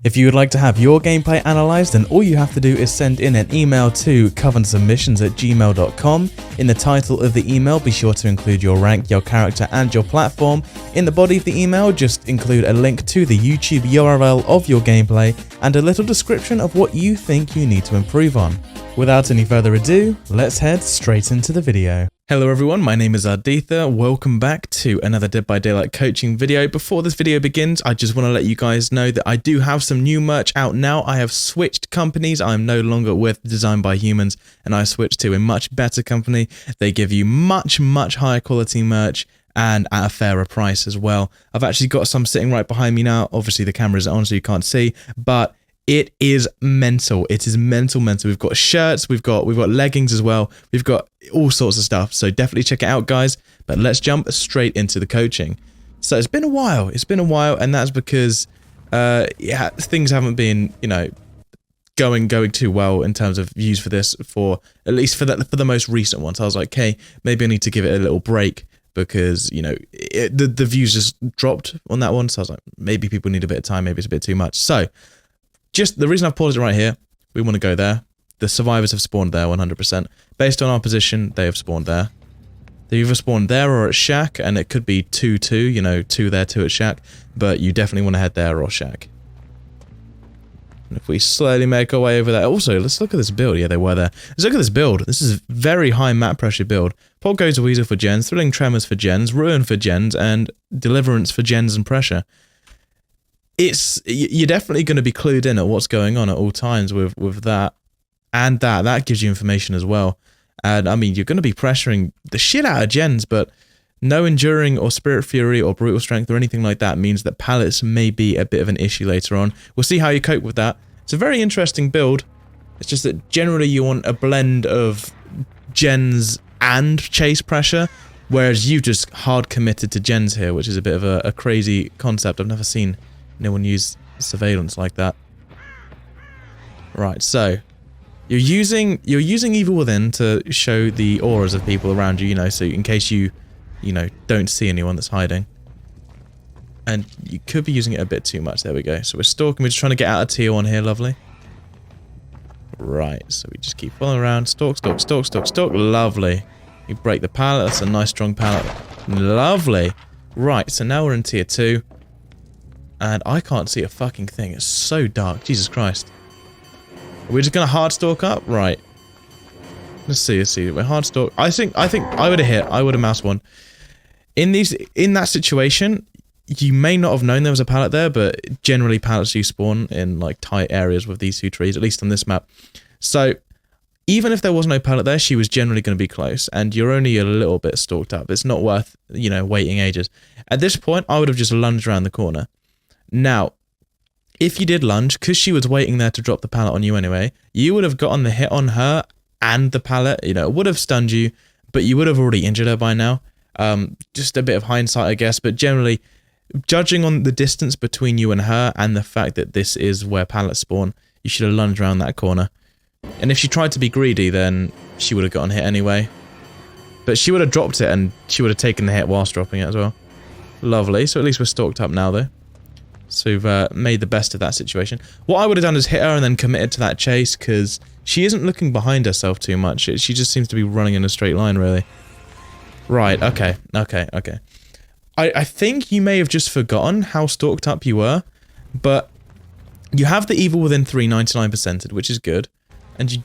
If you would like to have your gameplay analysed, then all you have to do is send in an email to coventsubmissions@gmail.com. In the title of the email, be sure to include your rank, your character and your platform. In the body of the email, just include a link to the YouTube URL of your gameplay and a little description of what you think you need to improve on. Without any further ado, let's head straight into the video. Hello everyone, my name is Ardetha. Welcome back to another Dead by Daylight coaching video. Before this video begins, I just want to let you guys know that I do have some new merch out now. I have switched companies. I am no longer with Design by Humans, and I switched to a much better company. They give you much higher quality merch and at a fairer price as well. I've actually got some sitting right behind me now. Obviously the camera is on so you can't see, but it is mental. It is mental. We've got shirts, we've got leggings as well. We've got all sorts of stuff. So definitely check it out, guys. But let's jump straight into the coaching. So it's been a while. And that's because things haven't been, going too well in terms of views for this, for at least for the most recent ones. I was like, okay, maybe I need to give it a little break because the views just dropped on that one. So I was like, maybe people need a bit of time. Maybe it's a bit too much. So just the reason I've paused it right here, we want to go there. The survivors have spawned there 100%. Based on our position, they have spawned there. They either spawned there or at shack, and it could be 2-2, 2 there, 2 at shack, but you definitely want to head there or shack. And if we slowly make our way over there, also, let's look at this build. Yeah, they were there. Let's look at this build. This is a very high map pressure build. Pod goes Weasel for gens, Thrilling Tremors for gens, Ruin for gens, and Deliverance for gens and pressure. You're definitely going to be clued in at what's going on at all times with that, and that gives you information as well. And I mean, you're going to be pressuring the shit out of gens, but no enduring or spirit fury or brutal strength or anything like that means that pallets may be a bit of an issue later on. We'll see how you cope with that. It's a very interesting build. It's just that generally you want a blend of gens and chase pressure, whereas you just hard committed to gens here, which is a bit of a crazy concept. I've never seen no one use surveillance like that. Right, so you're using Evil Within to show the auras of people around you, so in case you don't see anyone that's hiding. And you could be using it a bit too much. There we go. So we're stalking. We're just trying to get out of tier 1 here. Lovely. Right, so we just keep following around. Stalk. Lovely. You break the pallet. That's a nice strong pallet. Lovely. Right, so now we're in tier 2. And I can't see a fucking thing. It's so dark. Jesus Christ. Are we just gonna hard stalk up? Right. Let's see. We're hard stalk. I think I would have hit. I would have mouse one. In that situation, you may not have known there was a pallet there, but generally pallets do spawn in like tight areas with these two trees, at least on this map. So even if there was no pallet there, she was generally going to be close, and you're only a little bit stalked up. It's not worth, waiting ages. At this point, I would have just lunged around the corner. Now, if you did lunge, because she was waiting there to drop the pallet on you anyway, you would have gotten the hit on her and the pallet. It would have stunned you, but you would have already injured her by now. Just a bit of hindsight, I guess, but generally, judging on the distance between you and her and the fact that this is where pallets spawn, you should have lunged around that corner. And if she tried to be greedy, then she would have gotten hit anyway. But she would have dropped it, and she would have taken the hit whilst dropping it as well. Lovely, so at least we're stalked up now, though. So we've made the best of that situation. What I would have done is hit her and then committed to that chase, because she isn't looking behind herself too much. She just seems to be running in a straight line, really. Right, okay. I think you may have just forgotten how stalked up you were, but you have the Evil Within 3 99%ed, which is good, and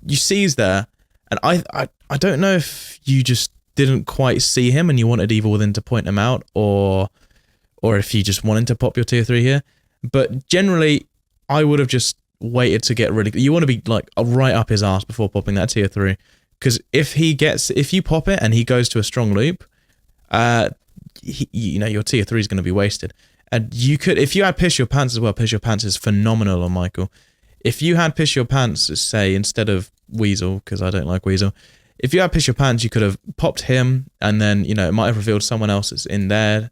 you seize there, and I don't know if you just didn't quite see him and you wanted Evil Within to point him out, or if you just wanted to pop your tier 3 here. But generally, I would have just waited to get really... You want to be like right up his ass before popping that tier 3. Because if you pop it and he goes to a strong loop, your tier 3 is going to be wasted. And you could, if you had Piss Your Pants as well, Piss Your Pants is phenomenal on Michael. If you had Piss Your Pants, say, instead of Weasel, because I don't like Weasel, if you had Piss Your Pants, you could have popped him, and then, it might have revealed someone else that's in there,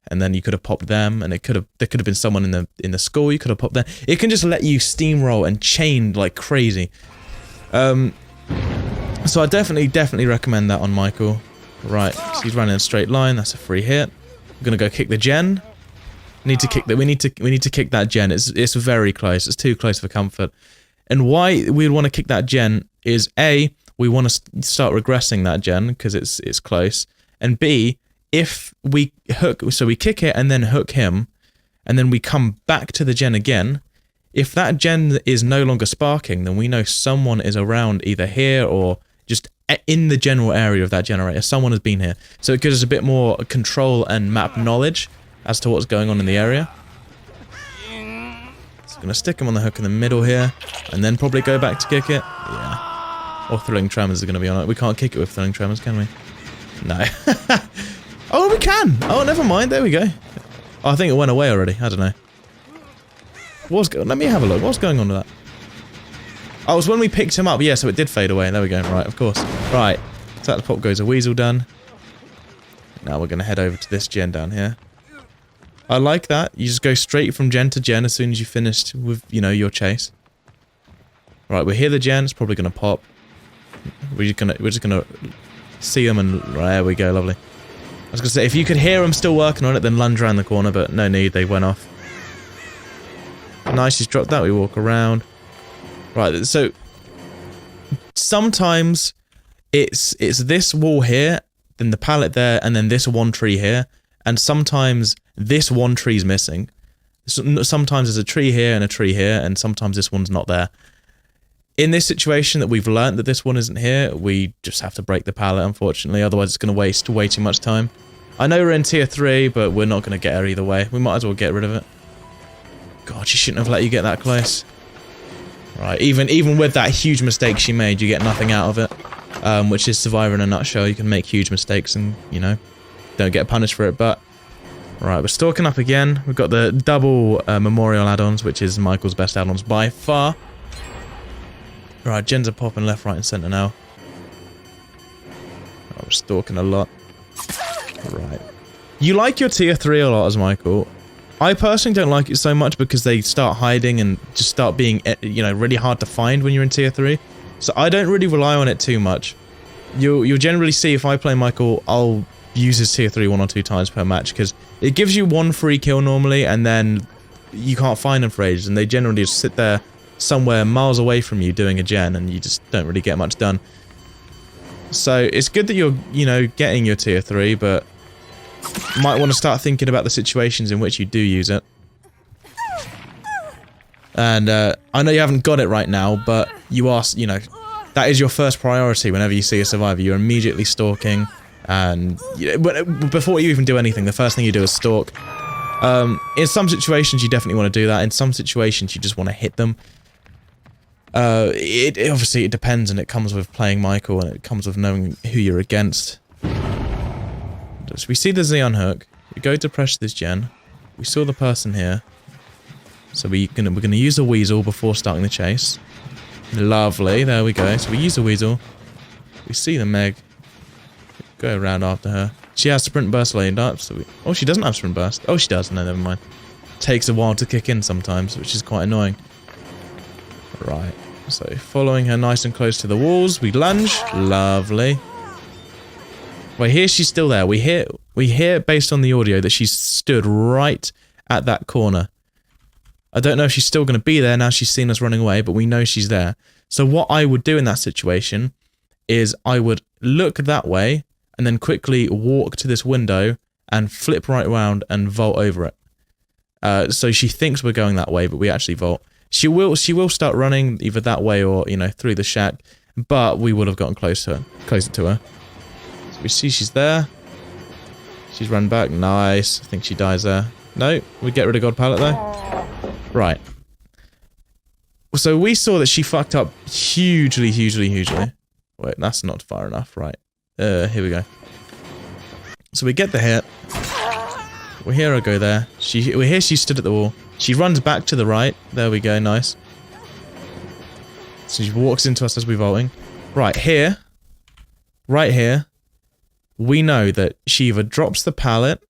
and then you could have popped them, and there could have been someone in the school, you could have popped them. It can just let you steamroll and chain like crazy. So I definitely recommend that on Michael. Right, so he's running in a straight line, that's a free hit. I'm gonna go kick the gen. Need to kick that. We need to kick that gen. It's very close. It's too close for comfort. And why we want to kick that gen is A, we want to start regressing that gen because it's close. And B, if we hook, so we kick it and then hook him, and then we come back to the gen again. If that gen is no longer sparking, then we know someone is around either here or just in the general area of that generator. Someone has been here. So it gives us a bit more control and map knowledge as to what's going on in the area. So I'm going to stick him on the hook in the middle here, and then probably go back to kick it. Yeah. Or thrilling tremors are going to be on it. We can't kick it with thrilling tremors, can we? No. Oh, we can! Oh, never mind. There we go. Oh, I think it went away already. I don't know. Let me have a look. What's going on with that? Oh, it was when we picked him up. Yeah, so it did fade away. There we go. Right, of course. Right. So that pop goes a weasel done. Now we're going to head over to this gen down here. I like that. You just go straight from gen to gen as soon as you finished with, you know, your chase. Right, we're here the gen. It's probably going to pop. We're just gonna see them and... Right, there we go. Lovely. I was going to say, if you could hear them still working on it, then lunge around the corner, but no need. They went off. Nice, she's dropped that. We walk around. Right, so sometimes it's this wall here, then the pallet there, and then this one tree here, and sometimes this one tree's missing. Sometimes there's a tree here and a tree here, and sometimes this one's not there. In this situation that we've learnt that this one isn't here, we just have to break the pallet, unfortunately, otherwise it's going to waste way too much time. I know we're in tier 3, but we're not going to get her either way. We might as well get rid of it. God, she shouldn't have let you get that close. Right, even with that huge mistake she made, you get nothing out of it. Which is Survivor in a nutshell. You can make huge mistakes and, you know, don't get punished for it, but... Right, we're stalking up again. We've got the double memorial add-ons, which is Michael's best add-ons by far. Right, gens are popping left, right, and centre now. Oh, we're stalking a lot. Right. You like your tier 3 a lot as Michael. I personally don't like it so much because they start hiding and just start being, you know, really hard to find when you're in tier 3. So I don't really rely on it too much. You'll generally see if I play Michael, I'll use his tier 3 1 or 2 times per match because it gives you one free kill normally and then you can't find them for ages and they generally just sit there somewhere miles away from you doing a gen and you just don't really get much done. So it's good that you're, you know, getting your tier 3, but you might want to start thinking about the situations in which you do use it. And I know you haven't got it right now, but you are, you know, that is your first priority whenever you see a survivor. You're immediately stalking, and you know, before you even do anything, the first thing you do is stalk. In some situations, you definitely want to do that. In some situations, you just want to hit them. Obviously, it depends, and it comes with playing Michael, and it comes with knowing who you're against. So we see the Xeon hook. We go to pressure this gen. We saw the person here. So we're gonna use a weasel before starting the chase. Lovely, there we go. So we use a weasel. We see the Meg. Go around after her. She has sprint burst laid up. So oh, she doesn't have sprint burst. Oh, she does. No, never mind. Takes a while to kick in sometimes, which is quite annoying. Right. So following her nice and close to the walls, we lunge. Lovely. Well, here she's still there. We hear based on the audio that she's stood right at that corner. I don't know if she's still going to be there now she's seen us running away, but we know she's there. So what I would do in that situation is I would look that way and then quickly walk to this window and flip right around and vault over it. So she thinks we're going that way, but we actually vault. She will start running either that way or, you know, through the shack, but we would have gotten closer to her. So we see she's there. She's run back. Nice. I think she dies there. No, we get rid of God Pallet though. Right. So we saw that she fucked up hugely. Wait, that's not far enough. Right. Here we go. So we get the hit. We hear her go there. We hear she stood at the wall. She runs back to the right. There we go. Nice. So she walks into us as we're vaulting. Right here. Right here. We know that she either drops the pallet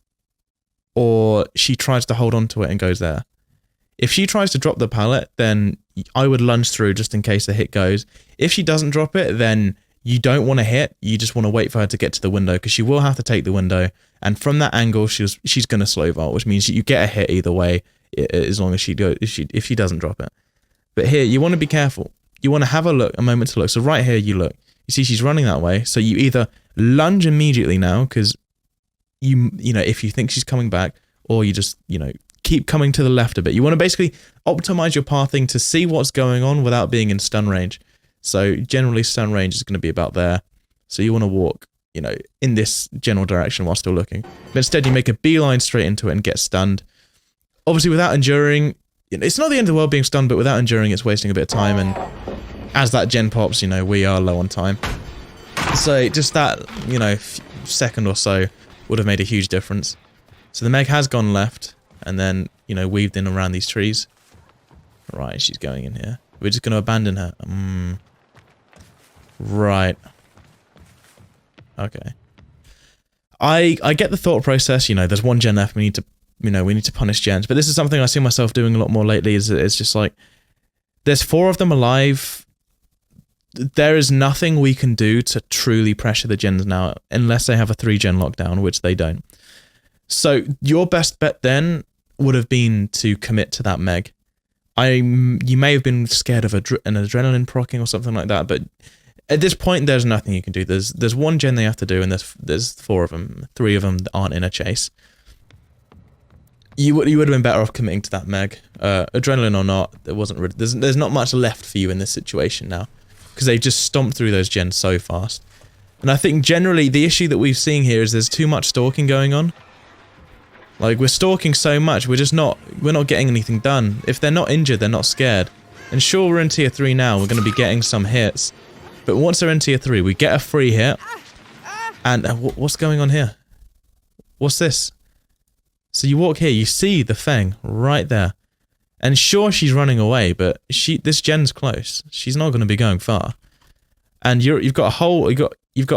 or she tries to hold on to it and goes there. If she tries to drop the pallet, then I would lunge through just in case the hit goes. If she doesn't drop it, then you don't want to hit. You just want to wait for her to get to the window because she will have to take the window And from that angle, she's going to slow vault, which means you get a hit either way, as long as if she doesn't drop it. But here, you want to be careful. You want to have a moment to look. So right here, you look. You see she's running that way. So you either lunge immediately now, because you know, if you think she's coming back, or you just, you know, keep coming to the left a bit. You want to basically optimize your pathing to see what's going on without being in stun range. So generally stun range is going to be about there. So you want to walk, you know, in this general direction while still looking. But instead you make a beeline straight into it and get stunned. Obviously without enduring, it's not the end of the world being stunned, but without enduring it's wasting a bit of time, and as that gen pops, you know, we are low on time. So just that, you know, second or so would have made a huge difference. So the Meg has gone left, and then, you know, weaved in around these trees. Right, she's going in here. We're just going to abandon her. Right. Okay. I get the thought process, you know, there's one gen left, we need to punish gens, but this is something I see myself doing a lot more lately, is it's just like, there's 4 of them alive. There is nothing we can do to truly pressure the gens now, unless they have a 3-gen lockdown, which they don't. So your best bet then would have been to commit to that Meg. You may have been scared of an adrenaline proccing or something like that, but at this point there's nothing you can do. There's 1 gen they have to do, and there's 4 of them. 3 of them aren't in a chase. You would have been better off committing to that Meg. Adrenaline or not, there wasn't really, there's not much left for you in this situation now, because they just stomped through those gens so fast. And I think generally the issue that we're seeing here is there's too much stalking going on. Like, we're stalking so much, we're not getting anything done. If they're not injured, they're not scared. And sure, we're in tier 3 now, we're going to be getting some hits. But once they're in tier 3, we get a free hit. And what's going on here? What's this? So you walk here, you see the Feng right there. And sure, she's running away, but this gen's close. She's not going to be going far. And you've got a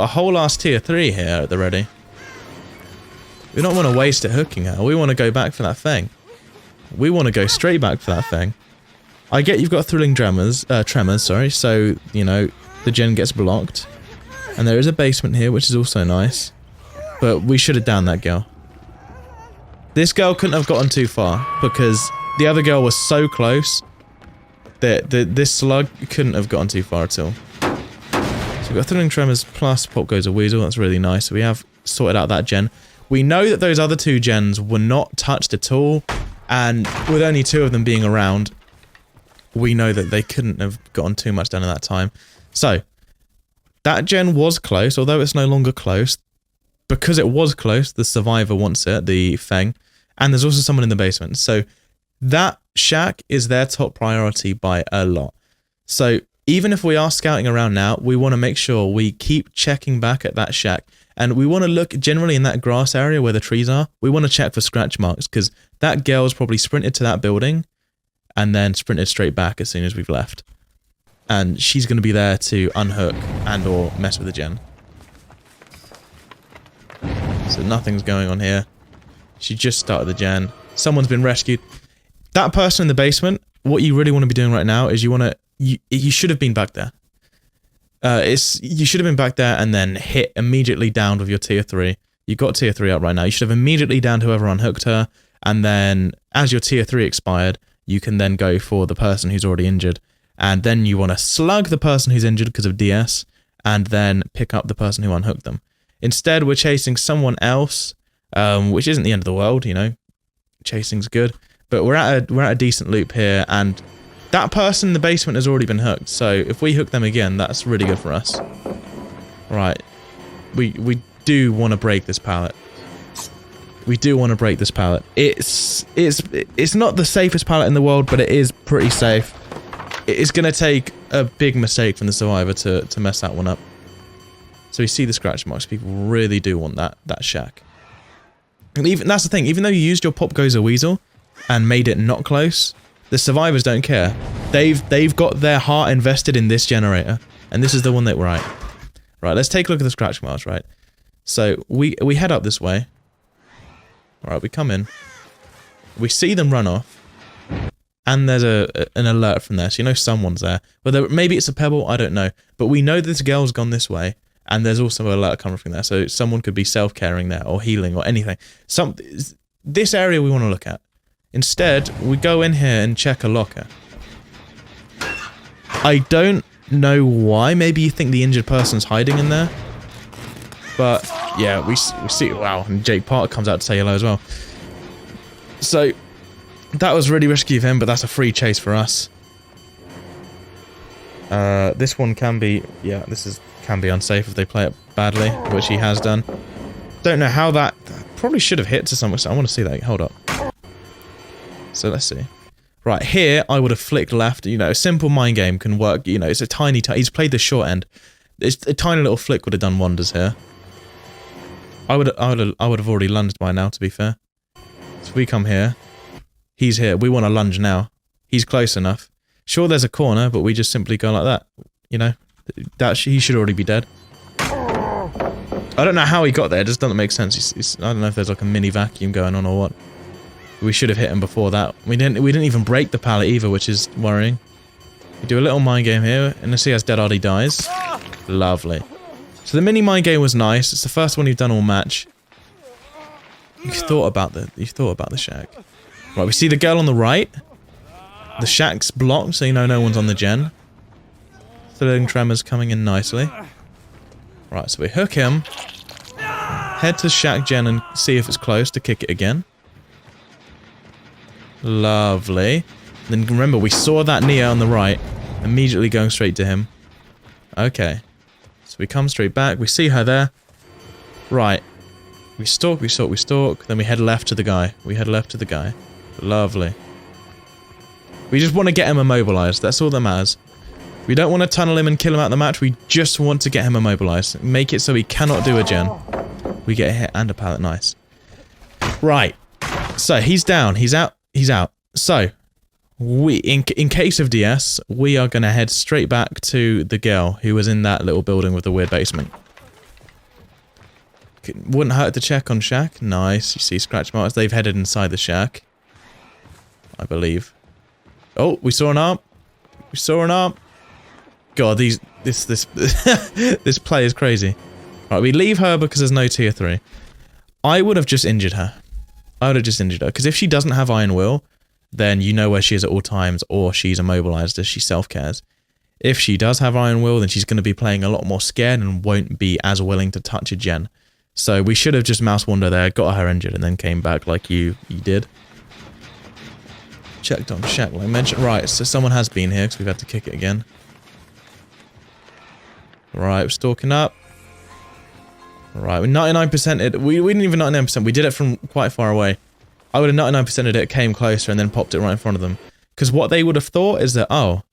whole last tier 3 here at the ready. We don't want to waste it hooking her. We want to go back for that Feng. We want to go straight back for that Feng. I get you've got thrilling tremors, sorry, so, you know, the gen gets blocked. And there is a basement here, which is also nice. But we should have downed that girl. This girl couldn't have gotten too far, because the other girl was so close that this slug couldn't have gotten too far at all. So we've got thrilling tremors plus pop goes a weasel. That's really nice. We have sorted out that gen. We know that those other 2 gens were not touched at all, and with only 2 of them being around, we know that they couldn't have gotten too much done in that time. So, that gen was close, although it's no longer close. Because it was close, the survivor wants it, the Feng, and there's also someone in the basement. So, that shack is their top priority by a lot. So, even if we are scouting around now, we want to make sure we keep checking back at that shack. And we want to look generally in that grass area where the trees are. We want to check for scratch marks, because that girl's probably sprinted to that building and then sprinted straight back as soon as we've left. And she's going to be there to unhook and or mess with the gen. So nothing's going on here. She just started the gen. Someone's been rescued. That person in the basement, what you really want to be doing right now is you should have been back there. You should have been back there and then hit immediately down with your tier 3. You've got tier 3 up right now. You should have immediately downed whoever unhooked her, and then as your tier 3 expired, you can then go for the person who's already injured, and then you want to slug the person who's injured because of DS, and then pick up the person who unhooked them. Instead, we're chasing someone else, which isn't the end of the world, you know. Chasing's good, but we're at a decent loop here, and that person in the basement has already been hooked, so if we hook them again, that's really good for us. Right. We do want to break this pallet. We do want to break this pallet. It's not the safest pallet in the world, but it is pretty safe. It's going to take a big mistake from the survivor to mess that one up. So we see the scratch marks. People really do want that shack. And that's the thing. Even though you used your pop goes a weasel and made it not close, the survivors don't care. They've got their heart invested in this generator, and this is the one that we're at. Right, let's take a look at the scratch marks, right? So we head up this way. Alright, we come in. We see them run off. And there's an alert from there, so you know someone's there. Whether maybe it's a pebble, I don't know. But we know this girl's gone this way, And there's also a alert coming from there. So someone could be self-caring there or healing or anything. This area we want to look at. Instead, we go in here and check a locker. I don't know why. Maybe you think the injured person's hiding in there. But, yeah, we see... Wow, and Jake Park comes out to say hello as well. So, that was really risky of him, but that's a free chase for us. This one can be... Yeah, can be unsafe if they play it badly, which he has done. Don't know how that... Probably should have hit to some extent. I want to see that. Hold up. So let's see. Right, here, I would have flicked left. You know, a simple mind game can work. You know, it's a tiny... He's played the short end. It's a tiny little flick would have done wonders here. I would have already lunged by now, to be fair. So we come here. He's here. We want to lunge now. He's close enough. Sure, there's a corner, but we just simply go like that. You know? He should already be dead. I don't know how he got there. It just doesn't make sense. I don't know if there's like a mini vacuum going on or what. We should have hit him before that. We didn't even break the pallet either, which is worrying. We do a little mind game here, and let's see as Dead Ardy dies. Lovely. So the mini mind game was nice. It's the first one you've done all match. You thought about the shack. Right, we see the girl on the right. The shack's blocked, so you know no one's on the gen. Thrilling tremors coming in nicely. Right, so we hook him. Head to shack gen and see if it's close to kick it again. Lovely. Then remember, we saw that Nia on the right. Immediately going straight to him. Okay. So we come straight back. We see her there. Right. We stalk, we stalk, we stalk. Then we head left to the guy. Lovely. We just want to get him immobilized. That's all that matters. We don't want to tunnel him and kill him out of the match. We just want to get him immobilized. Make it so he cannot do a gen. We get a hit and a pallet. Nice. Right. So he's down. He's out. He's out. So in case of DS, we are going to head straight back to the girl who was in that little building with the weird basement. Wouldn't hurt to check on shack. Nice. You see scratch marks. They've headed inside the shack, I believe. Oh, we saw an arm. We saw an arm. God, this this play is crazy. Right, we leave her because there's no tier 3. I would have just injured her. Because if she doesn't have Iron Will, then you know where she is at all times, or she's immobilized as she self-cares. If she does have Iron Will, then she's going to be playing a lot more scared and won't be as willing to touch a gen. So we should have just mouse wander there, got her injured, and then came back like you did. Checked on shack, like I mentioned. Right, so someone has been here because we've had to kick it again. Right, we're stalking up. Right, we 99%'d. We didn't even 99%. We did it from quite far away. I would have 99%'d it, came closer, and then popped it right in front of them. Because what they would have thought is that, oh,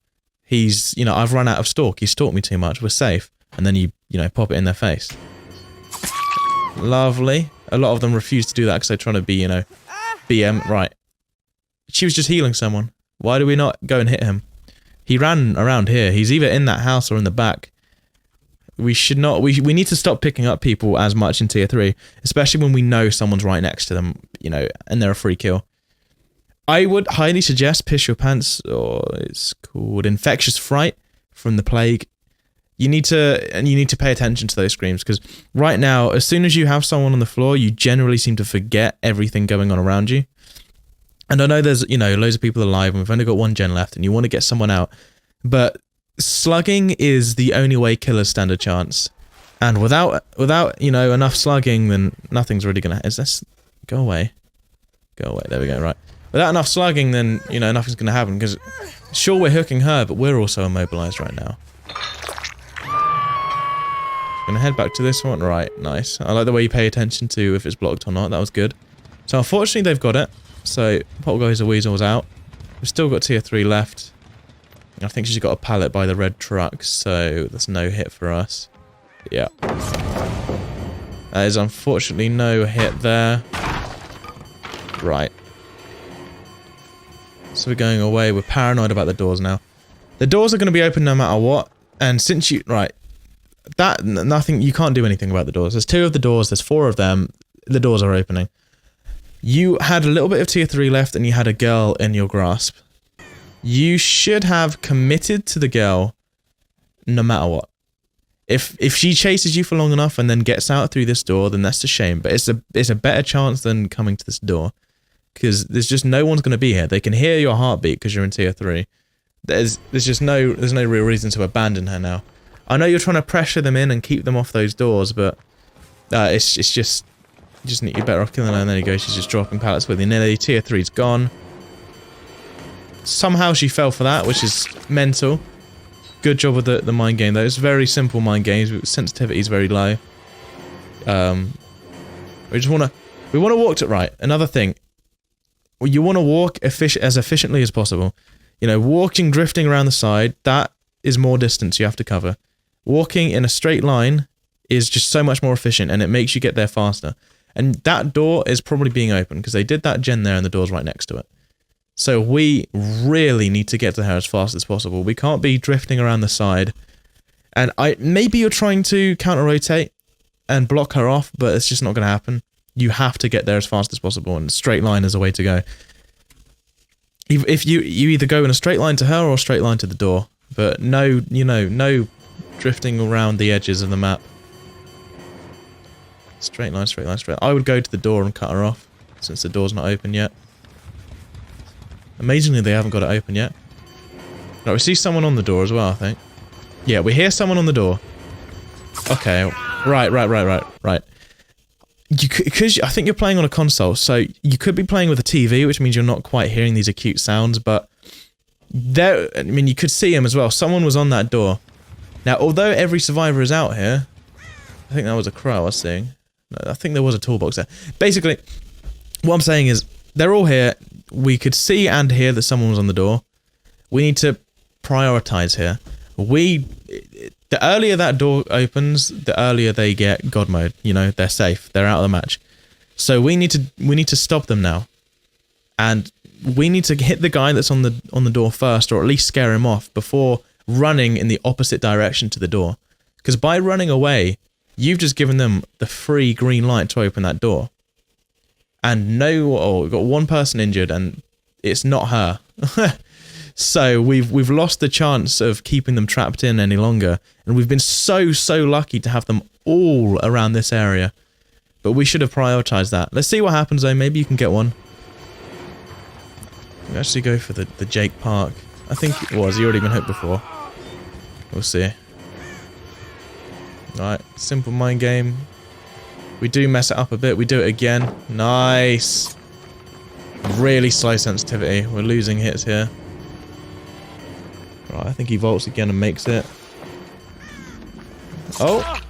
he's, you know, I've run out of stalk. He stalked me too much. We're safe. And then you know, pop it in their face. Lovely. A lot of them refuse to do that because they're trying to be, you know, BM. Right. She was just healing someone. Why do we not go and hit him? He ran around here. He's either in that house or in the back. We should not... We need to stop picking up people as much in tier 3. Especially when we know someone's right next to them, you know, and they're a free kill. I would highly suggest Piss Your Pants, or it's called Infectious Fright from the Plague. You need to pay attention to those screams, because right now, as soon as you have someone on the floor, you generally seem to forget everything going on around you. And I know there's, you know, loads of people alive, and we've only got one gen left, and you want to get someone out. But slugging is the only way killers stand a chance. And without you know, enough slugging, then nothing's really gonna... Is this... Go away. Go away. There we go, right. Without enough slugging, then, you know, nothing's gonna happen, because sure, we're hooking her, but we're also immobilized right now. Gonna head back to this one. Right, nice. I like the way you pay attention to if it's blocked or not. That was good. So unfortunately, they've got it. So Poltergeist or Weasel's out. We've still got tier 3 left. I think she's got a pallet by the red truck, so there's no hit for us. Yeah. That is unfortunately no hit there. Right. So we're going away. We're paranoid about the doors now. The doors are going to be open no matter what. And since you... Right. Nothing... You can't do anything about the doors. There's 2 of the doors. There's 4 of them. The doors are opening. You had a little bit of tier 3 left, and you had a girl in your grasp. You should have committed to the girl no matter what. If she chases you for long enough and then gets out through this door, then that's a shame. But it's a better chance than coming to this door, because there's just no one's going to be here. They can hear your heartbeat because you're in tier 3. There's no real reason to abandon her now. I know you're trying to pressure them in and keep them off those doors, but it's just you're better off killing her. And there you go. She's just dropping pallets with you. Nearly tier 3's gone. Somehow she fell for that, which is mental. Good job with the mind game though. It's very simple mind games. Sensitivity is very low. We want to walk it right. Another thing, you want to walk as efficiently as possible. You know, walking, drifting around the side, that is more distance you have to cover. Walking in a straight line is just so much more efficient, and it makes you get there faster. And that door is probably being opened because they did that gen there and the door's right next to it. So we really need to get to her as fast as possible. We can't be drifting around the side. And maybe you're trying to counter-rotate and block her off, but it's just not going to happen. You have to get there as fast as possible, and straight line is the way to go. If you either go in a straight line to her or a straight line to the door, but no drifting around the edges of the map. Straight line, straight line, straight line. I would go to the door and cut her off, since the door's not open yet. Amazingly, they haven't got it open yet. No, we see someone on the door as well, I think. Yeah, we hear someone on the door. Okay, right. Because I think you're playing on a console, so you could be playing with a TV, which means you're not quite hearing these acute sounds, but there, I mean, you could see him as well. Someone was on that door. Now, although every survivor is out here, I think that was a crow I was seeing. No, I think there was a toolbox there. Basically, what I'm saying is, they're all here. We could see and hear that someone was on the door. We need to prioritize here. The earlier that door opens, the earlier they get God mode. You know, they're safe. They're out of the match. So we need to stop them now. And we need to hit the guy that's on the door first, or at least scare him off before running in the opposite direction to the door. Because by running away, you've just given them the free green light to open that door. And we've got one person injured, and it's not her. So we've lost the chance of keeping them trapped in any longer, and we've been so lucky to have them all around this area. But we should have prioritized that. Let's see what happens though. Maybe you can get one. We actually go for the Jake Park. I think it was. He already been hit before. We'll see. Alright, simple mind game. We do mess it up a bit. We do it again. Nice. Really slow sensitivity. We're losing hits here. Right, I think he vaults again and makes it. Oh.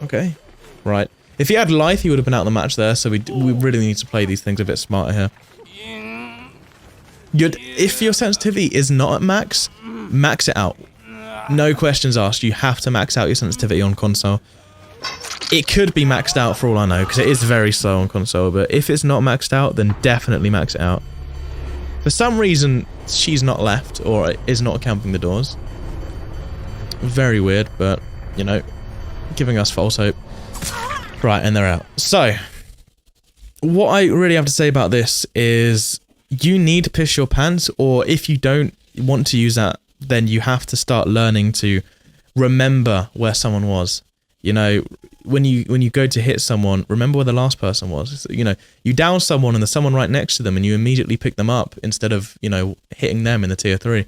Okay. Right. If he had life, he would have been out of the match there, so we really need to play these things a bit smarter here. If your sensitivity is not at max it out. No questions asked. You have to max out your sensitivity on console. It could be maxed out for all I know, because it is very slow on console, but if it's not maxed out, then definitely max it out. For some reason, she's not left, or is not camping the doors. Very weird, but, you know, giving us false hope. Right, and they're out. So, what I really have to say about this is, you need to piss your pants, or if you don't want to use that, then you have to start learning to remember where someone was. You know, when you go to hit someone, remember where the last person was. You know, you down someone and there's someone right next to them and you immediately pick them up instead of, you know, hitting them in the tier 3.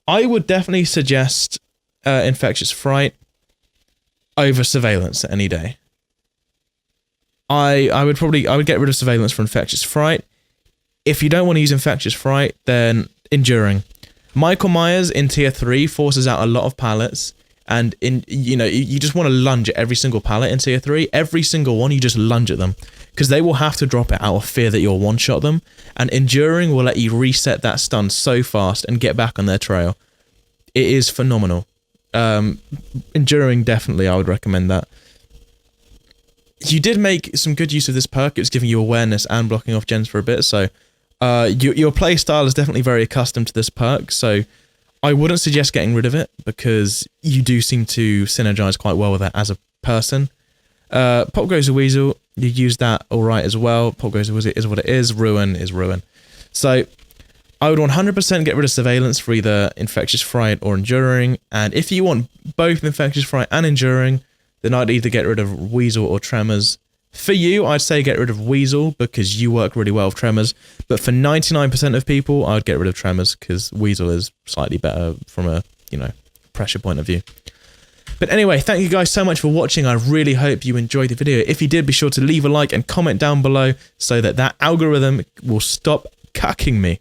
I would definitely suggest Infectious Fright over Surveillance any day. I would get rid of Surveillance for Infectious Fright. If you don't want to use Infectious Fright, then Enduring. Michael Myers in tier 3 forces out a lot of pallets. And you just want to lunge at every single pallet in tier 3. Every single one, you just lunge at them. Because they will have to drop it out of fear that you'll one-shot them. And Enduring will let you reset that stun so fast and get back on their trail. It is phenomenal. Enduring, definitely, I would recommend that. You did make some good use of this perk. It was giving you awareness and blocking off gens for a bit. So your play style is definitely very accustomed to this perk. So I wouldn't suggest getting rid of it, because you do seem to synergize quite well with it as a person. Pop Goes the Weasel, you use that alright as well. Pop Goes the Weasel is what it is. Ruin is Ruin. So, I would 100% get rid of surveillance for either infectious fright or enduring, and if you want both infectious fright and enduring, then I'd either get rid of weasel or tremors. For you, I'd say get rid of weasel because you work really well with tremors, but for 99% of people, I'd get rid of tremors because weasel is slightly better from a, pressure point of view. But anyway, thank you guys so much for watching. I really hope you enjoyed the video. If you did, be sure to leave a like and comment down below so that algorithm will stop cucking me.